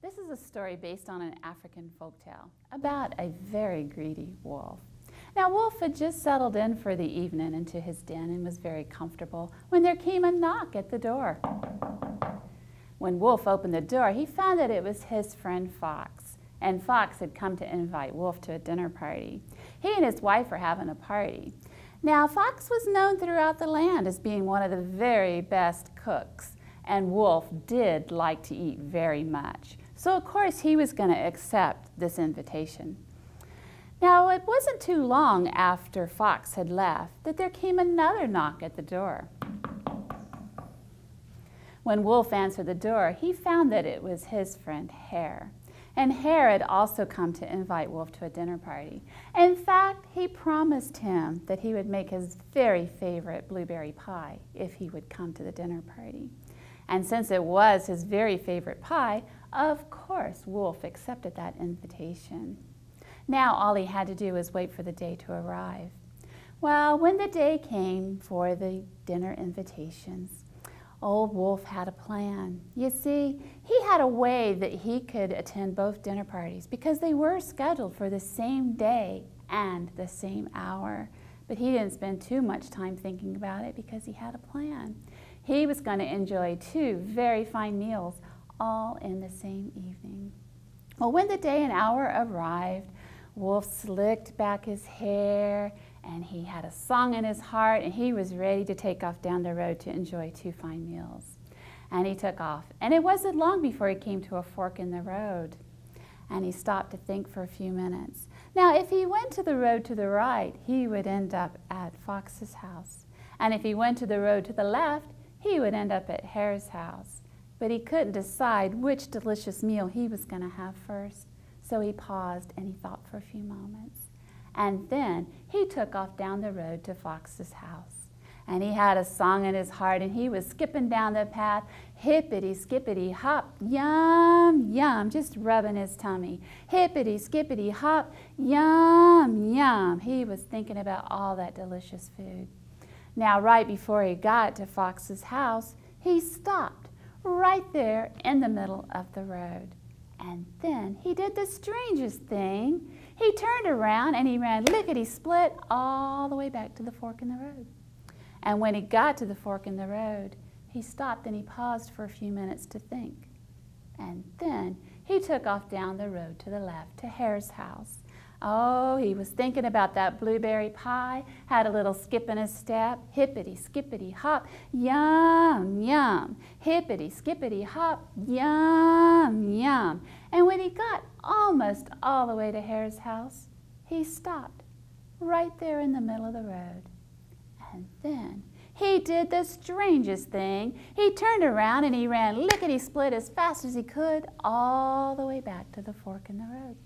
This is a story based on an African folktale about a very greedy wolf. Now, Wolf had just settled in for the evening into his den and was very comfortable when there came a knock at the door. When Wolf opened the door, he found that it was his friend Fox, and Fox had come to invite Wolf to a dinner party. He and his wife were having a party. Now, Fox was known throughout the land as being one of the very best cooks, and Wolf did like to eat very much. So, of course, he was going to accept this invitation. Now, it wasn't too long after Fox had left that there came another knock at the door. When Wolf answered the door, he found that it was his friend Hare. And Hare had also come to invite Wolf to a dinner party. In fact, he promised him that he would make his very favorite blueberry pie if he would come to the dinner party. And since it was his very favorite pie, of course, Wolf accepted that invitation. Now all he had to do was wait for the day to arrive. Well, when the day came for the dinner invitations, old Wolf had a plan. You see, he had a way that he could attend both dinner parties because they were scheduled for the same day and the same hour. But he didn't spend too much time thinking about it because he had a plan. He was going to enjoy two very fine meals all in the same evening. Well, when the day and hour arrived, Wolf slicked back his hair and he had a song in his heart and he was ready to take off down the road to enjoy two fine meals. And he took off. And it wasn't long before he came to a fork in the road. And he stopped to think for a few minutes. Now, if he went to the road to the right, he would end up at Fox's house. And if he went to the road to the left, he would end up at Hare's house. But he couldn't decide which delicious meal he was going to have first. So he paused and he thought for a few moments. And then he took off down the road to Fox's house. And he had a song in his heart and he was skipping down the path, hippity, skippity, hop, yum, yum, just rubbing his tummy. Hippity, skippity, hop, yum, yum. He was thinking about all that delicious food. Now, right before he got to Fox's house, he stopped right there in the middle of the road. And then he did the strangest thing. He turned around and he ran lickety-split all the way back to the fork in the road. And when he got to the fork in the road, he stopped and he paused for a few minutes to think. And then he took off down the road to the left to Hare's house. Oh, he was thinking about that blueberry pie, had a little skip in his step, hippity, skippity, hop, yum, yum, hippity, skippity, hop, yum, yum. And when he got almost all the way to Hare's house, he stopped right there in the middle of the road. And then he did the strangest thing. He turned around and he ran lickety-split as fast as he could all the way back to the fork in the road.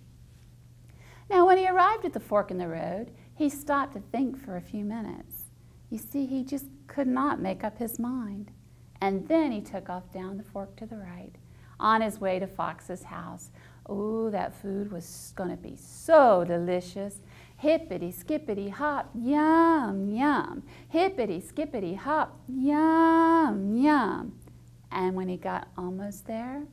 Now, when he arrived at the fork in the road, he stopped to think for a few minutes. You see, he just could not make up his mind. And then he took off down the fork to the right, on his way to Fox's house. Ooh, that food was going to be so delicious. Hippity, skippity, hop, yum, yum. Hippity, skippity, hop, yum, yum. And when he got almost there,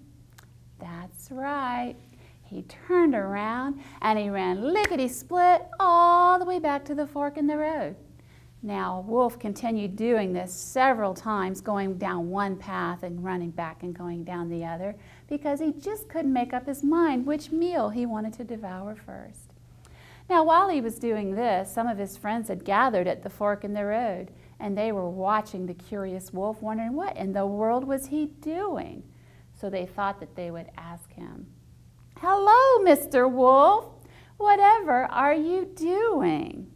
that's right, he turned around and he ran lickety-split all the way back to the fork in the road. Now, Wolf continued doing this several times, going down one path and running back and going down the other, because he just couldn't make up his mind which meal he wanted to devour first. Now, while he was doing this, some of his friends had gathered at the fork in the road, and they were watching the curious Wolf, wondering what in the world was he doing. So they thought that they would ask him, "Hello, Mr. Wolf, whatever are you doing?"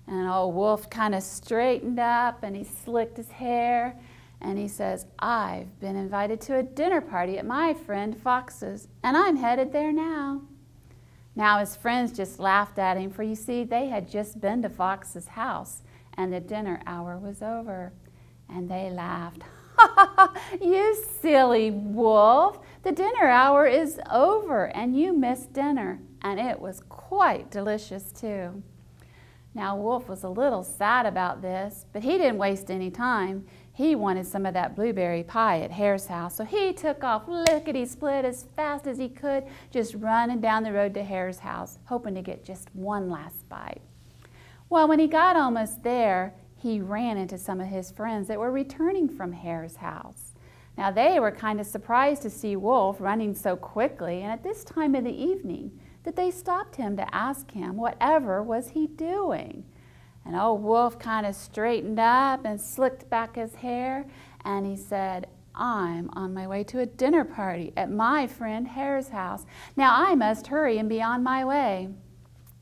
And old Wolf kind of straightened up and he slicked his hair and he says, "I've been invited to a dinner party at my friend Fox's and I'm headed there now." Now his friends just laughed at him, for you see, they had just been to Fox's house and the dinner hour was over. And they laughed. "Ha ha ha, you silly Wolf, the dinner hour is over and you missed dinner, and it was quite delicious too." Now Wolf was a little sad about this, but he didn't waste any time. He wanted some of that blueberry pie at Hare's house, so he took off lickety-split as fast as he could, just running down the road to Hare's house, hoping to get just one last bite. Well, when he got almost there, he ran into some of his friends that were returning from Hare's house. Now, they were kind of surprised to see Wolf running so quickly, and at this time of the evening, that they stopped him to ask him whatever was he doing. And old Wolf kind of straightened up and slicked back his hair, and he said, "I'm on my way to a dinner party at my friend Hare's house. Now I must hurry and be on my way."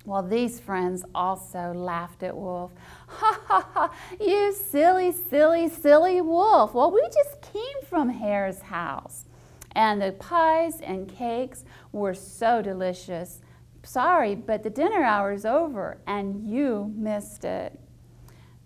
Well, these friends also laughed at Wolf. "Ha ha ha, you silly, silly, silly Wolf. Well, we just came from Hare's house, and the pies and cakes were so delicious. Sorry, but the dinner hour's over, and you missed it."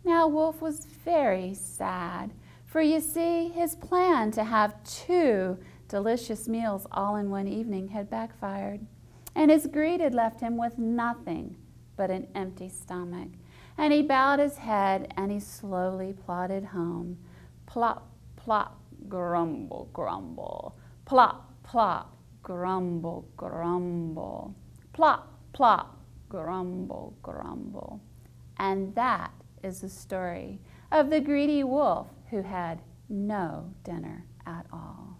Now, Wolf was very sad, for you see, his plan to have 2 delicious meals all in one evening had backfired, and his greed had left him with nothing but an empty stomach. And he bowed his head, and he slowly plodded home. Plop, plop, grumble, grumble. Plop, plop, grumble, grumble. Plop, plop, grumble, grumble. And that is the story of the greedy wolf who had no dinner at all.